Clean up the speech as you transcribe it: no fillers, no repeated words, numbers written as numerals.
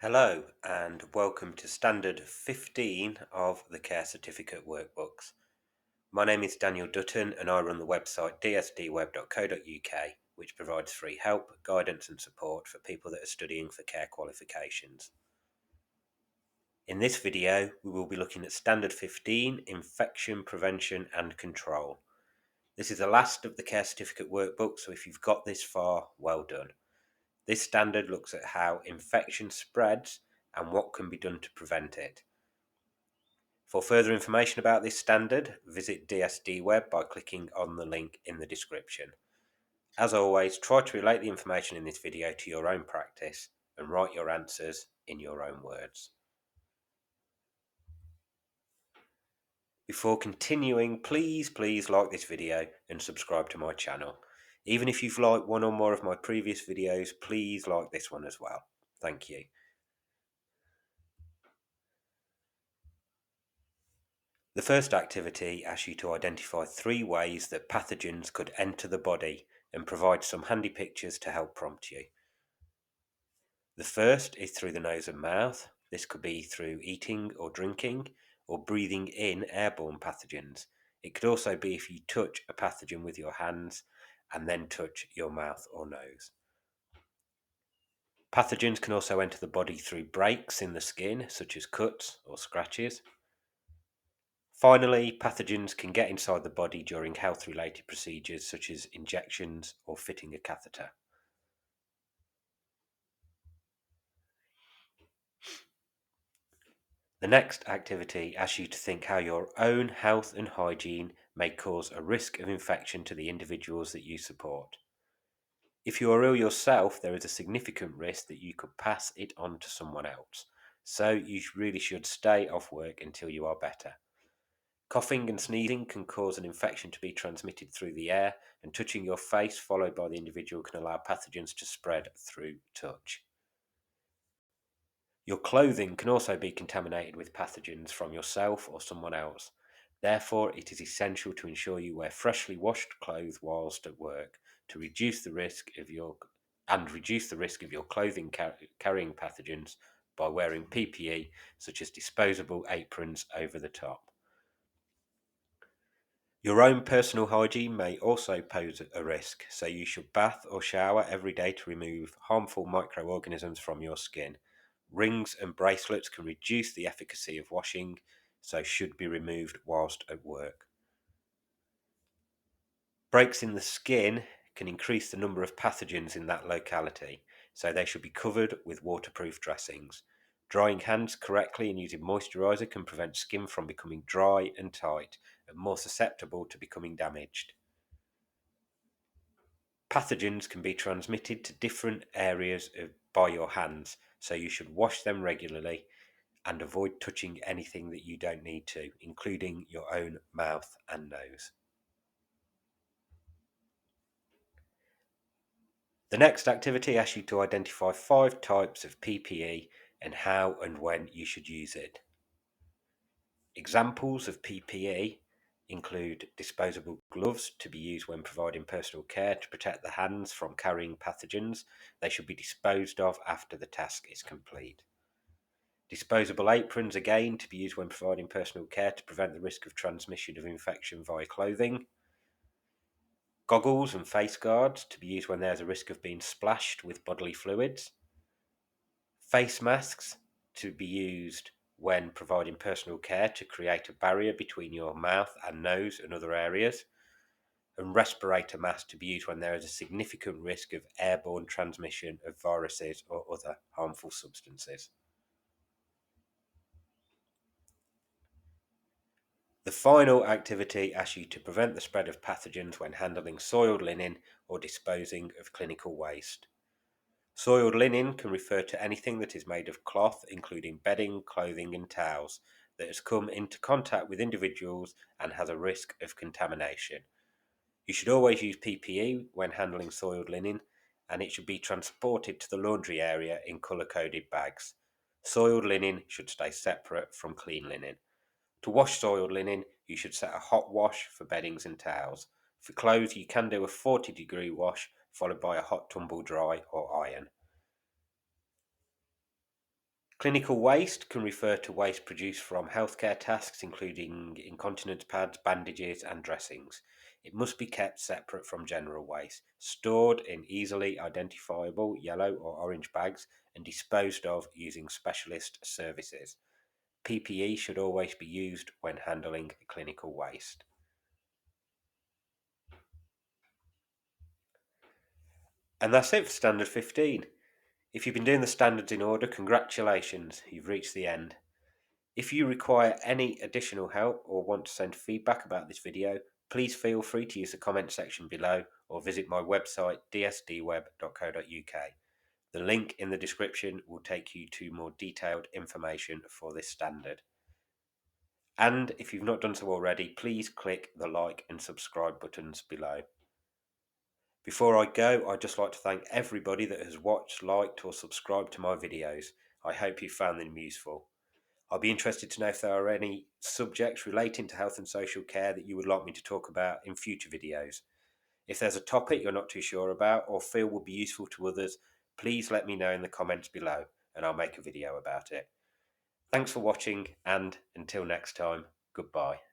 Hello and welcome to Standard 15 of the Care Certificate Workbooks. My name is Daniel Dutton and I run the website dsdweb.co.uk, which provides free help, guidance and support for people that are studying for care qualifications. In this video, we will be looking at Standard 15, Infection Prevention and Control. This is the last of the Care Certificate Workbook, so if you've got this far, well done. This standard looks at how infection spreads and what can be done to prevent it. For further information about this standard, visit DSD-Web by clicking on the link in the description. As always, try to relate the information in this video to your own practice and write your answers in your own words. Before continuing, please like this video and subscribe to my channel. Even if you've liked one or more of my previous videos, please like this one as well. Thank you. The first activity asks you to identify 3 ways that pathogens could enter the body and provide some handy pictures to help prompt you. The first is through the nose and mouth. This could be through eating or drinking or breathing in airborne pathogens. It could also be if you touch a pathogen with your hands and then touch your mouth or nose. Pathogens can also enter the body through breaks in the skin, such as cuts or scratches. Finally, pathogens can get inside the body during health-related procedures such as injections or fitting a catheter. The next activity asks you to think how your own health and hygiene may cause a risk of infection to the individuals that you support. If you are ill yourself, there is a significant risk that you could pass it on to someone else, so you really should stay off work until you are better. Coughing and sneezing can cause an infection to be transmitted through the air, and touching your face followed by the individual can allow pathogens to spread through touch. Your clothing can also be contaminated with pathogens from yourself or someone else. Therefore, it is essential to ensure you wear freshly washed clothes whilst at work to reduce the risk of your clothing carrying pathogens by wearing PPE such as disposable aprons over the top. Your own personal hygiene may also pose a risk, so you should bath or shower every day to remove harmful microorganisms from your skin. Rings and bracelets can reduce the efficacy of washing, so should be removed whilst at work. Breaks in the skin can increase the number of pathogens in that locality, so they should be covered with waterproof dressings. Drying hands correctly and using moisturiser can prevent skin from becoming dry and tight and more susceptible to becoming damaged. Pathogens can be transmitted to different areas by your hands, so you should wash them regularly and avoid touching anything that you don't need to, including your own mouth and nose. The next activity asks you to identify 5 types of PPE and how and when you should use it. Examples of PPE include disposable gloves to be used when providing personal care to protect the hands from carrying pathogens. They should be disposed of after the task is complete. Disposable aprons, again, to be used when providing personal care to prevent the risk of transmission of infection via clothing. Goggles and face guards to be used when there is a risk of being splashed with bodily fluids. Face masks to be used when providing personal care to create a barrier between your mouth and nose and other areas. And respirator masks to be used when there is a significant risk of airborne transmission of viruses or other harmful substances. The final activity asks you to prevent the spread of pathogens when handling soiled linen or disposing of clinical waste. Soiled linen can refer to anything that is made of cloth, including bedding, clothing and towels, that has come into contact with individuals and has a risk of contamination. You should always use PPE when handling soiled linen, and it should be transported to the laundry area in colour-coded bags. Soiled linen should stay separate from clean linen. To wash soiled linen, you should set a hot wash for beddings and towels. For clothes, you can do a 40-degree wash followed by a hot tumble dry or iron. Clinical waste can refer to waste produced from healthcare tasks, including incontinence pads, bandages, and dressings. It must be kept separate from general waste, stored in easily identifiable yellow or orange bags, and disposed of using specialist services. PPE should always be used when handling clinical waste. And that's it for Standard 15. If you've been doing the standards in order, congratulations, you've reached the end. If you require any additional help or want to send feedback about this video, please feel free to use the comment section below or visit my website dsdweb.co.uk. The link in the description will take you to more detailed information for this standard. And if you've not done so already, please click the like and subscribe buttons below. Before I go, I'd just like to thank everybody that has watched, liked or subscribed to my videos. I hope you found them useful. I'll be interested to know if there are any subjects relating to health and social care that you would like me to talk about in future videos. If there's a topic you're not too sure about or feel would be useful to others, please let me know in the comments below and I'll make a video about it. Thanks for watching, and until next time, goodbye.